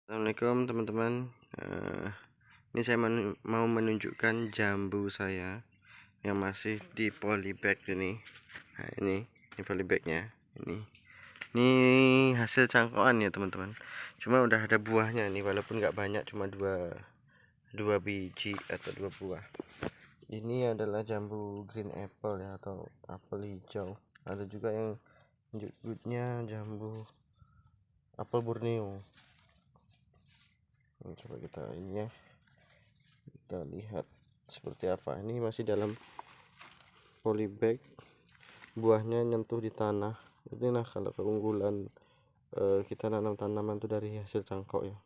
Assalamualaikum teman-teman. Ini saya mau menunjukkan jambu saya yang masih di polybag ini. Nah, ini polybagnya. Ini hasil cangkokan ya teman-teman. Cuma udah ada buahnya nih, walaupun nggak banyak, cuma dua biji atau dua buah. Ini adalah jambu green apple ya, atau apel hijau. Ada juga yang nyebutnya jambu apel Borneo. Coba kita ini ya, kita lihat seperti apa. Ini masih dalam polybag, buahnya nyentuh di tanah. Inilah kalau keunggulan kita nanam tanaman itu dari hasil cangkok ya.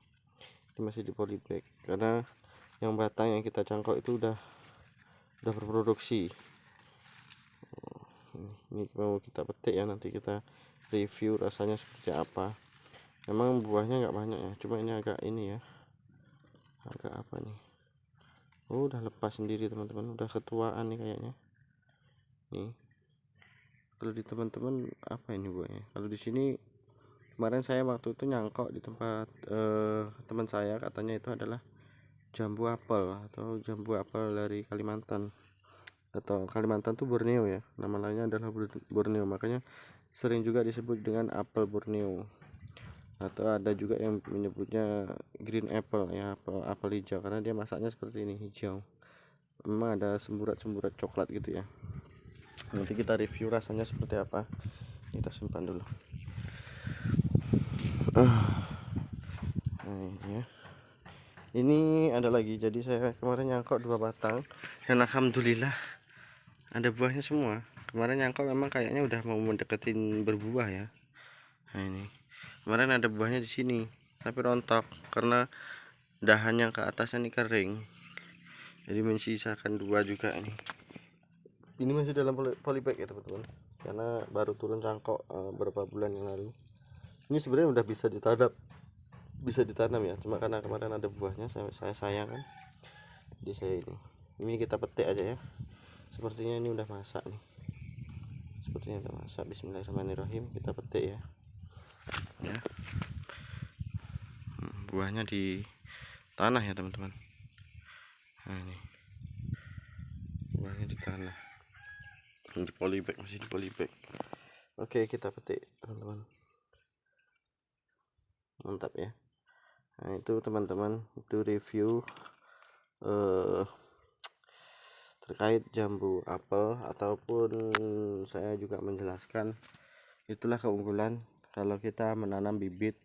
Ini masih di polybag karena yang batang yang kita cangkok itu udah berproduksi. Ini mau kita petik ya, nanti kita review rasanya seperti apa. Memang buahnya nggak banyak ya, cuma ini agak ini ya, agak apa nih. Oh, udah lepas sendiri teman-teman, udah ketuaan nih kayaknya. Nih, kalau di teman-teman apa ini buahnya? Kalau di sini kemarin saya waktu itu nyangkok di tempat teman saya, katanya itu adalah jambu apel atau jambu apel dari Kalimantan, atau Kalimantan tuh Borneo ya, nama lainnya adalah Borneo, makanya sering juga disebut dengan apel Borneo, atau ada juga yang menyebutnya green apple ya, apel hijau, karena dia masaknya seperti ini, hijau. Memang ada semburat-semburat coklat gitu ya. Nanti kita review rasanya seperti apa. Kita simpan dulu. Nah, ini ya. Ini ada lagi. Jadi saya kemarin nyangkok 2 batang dan alhamdulillah ada buahnya semua. Kemarin nyangkok memang kayaknya udah mau mendeketin berbuah ya. Nah, ini. Kemarin ada buahnya di sini, tapi rontok karena dahan yang ke atasnya ini kering. Jadi menyisakan 2 juga ini. Ini masih dalam polybag ya teman-teman, karena baru turun cangkok beberapa bulan yang lalu. Ini sebenarnya udah bisa ditanam ya, cuma karena kemarin ada buahnya, saya sayang kan, jadi saya ini kita petik aja ya. Sepertinya ini udah masak nih, sepertinya udah masak. Bismillahirrahmanirrahim, kita petik ya. Buahnya di tanah ya teman-teman. Nah, ini buahnya di tanah, di polybag, masih di polybag. Oke, kita petik teman-teman, mantap ya. Nah, itu teman-teman, itu review terkait jambu apel, ataupun saya juga menjelaskan itulah keunggulan kalau kita menanam bibit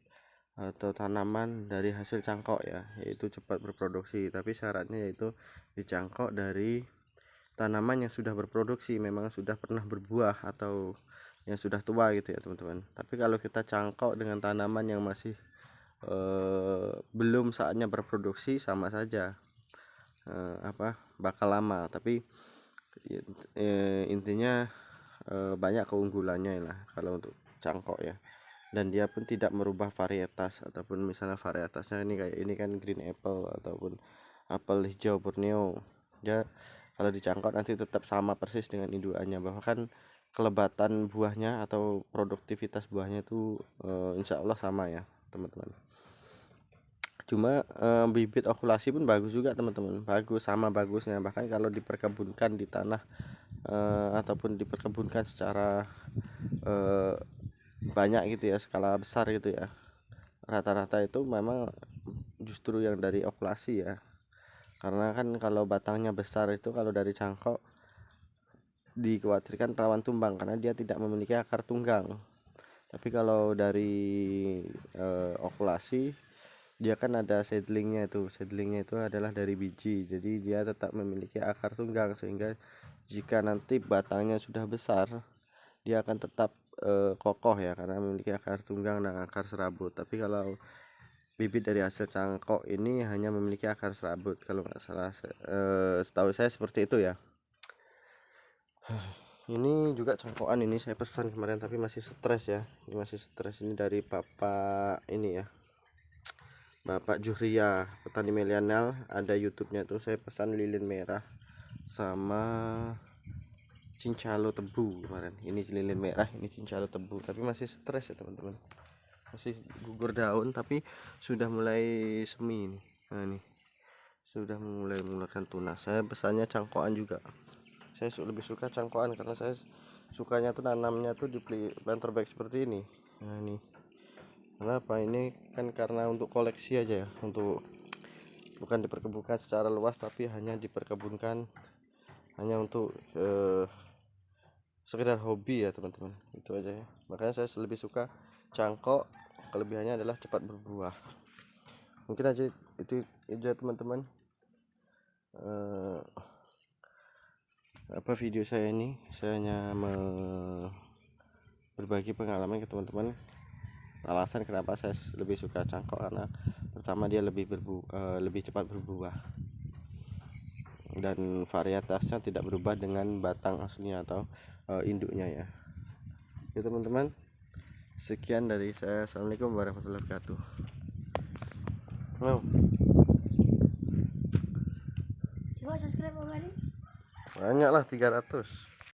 atau tanaman dari hasil cangkok ya, yaitu cepat berproduksi. Tapi syaratnya yaitu dicangkok dari tanaman yang sudah berproduksi, memang sudah pernah berbuah atau yang sudah tua gitu ya teman-teman. Tapi kalau kita cangkok dengan tanaman yang masih belum saatnya berproduksi, sama saja bakal lama. Tapi intinya banyak keunggulannya lah kalau untuk cangkok ya, dan dia pun tidak merubah varietas, ataupun misalnya varietasnya ini kayak ini kan green apple ataupun apel hijau Borneo, dia kalau dicangkok nanti tetap sama persis dengan indukannya. Bahkan kelebatan buahnya atau produktivitas buahnya itu insya Allah sama ya teman-teman. Cuma bibit okulasi pun bagus juga teman-teman, bagus, sama bagusnya. Bahkan kalau diperkebunkan di tanah ataupun diperkebunkan secara banyak gitu ya, skala besar gitu ya, rata-rata itu memang justru yang dari okulasi ya. Karena kan kalau batangnya besar itu, kalau dari cangkok dikhawatirkan rawan tumbang karena dia tidak memiliki akar tunggang. Tapi kalau dari okulasi, dia kan ada seedlingnya itu adalah dari biji, jadi dia tetap memiliki akar tunggang, sehingga jika nanti batangnya sudah besar, dia akan tetap kokoh ya, karena memiliki akar tunggang dan akar serabut. Tapi kalau bibit dari hasil cangkok ini hanya memiliki akar serabut, kalau nggak salah, setahu saya seperti itu ya. Ini juga cangkokan, ini saya pesan kemarin tapi masih stres ya, ini masih stres. Ini dari bapak ini ya, Bapak Juhria, petani milenial, ada YouTube-nya tuh. Saya pesan lilin merah sama cincalo tebu kemarin. Ini lilin merah, ini cincalo tebu, tapi masih stres ya teman-teman, masih gugur daun tapi sudah mulai semi nih. Nah ini sudah mulai mengeluarkan tunas. Saya pesannya cangkokan juga. Saya lebih suka cangkokan karena saya sukanya tuh nanamnya tuh di planter bag seperti ini. Nah ini kenapa ini kan karena untuk koleksi aja ya, untuk bukan diperkebunkan secara luas tapi hanya diperkebunkan hanya untuk sekedar hobi ya teman-teman, itu aja ya. Makanya saya lebih suka cangkok, kelebihannya adalah cepat berbuah. Mungkin aja itu aja teman-teman, video saya ini. Saya hanya berbagi pengalaman ke teman-teman, alasan kenapa saya lebih suka cangkok karena pertama dia lebih cepat berbuah dan varietasnya tidak berubah dengan batang aslinya atau induknya ya. Oke teman-teman, sekian dari saya. Assalamualaikum warahmatullahi wabarakatuh. Coba subscribe Om Adi. Banyak lah 300.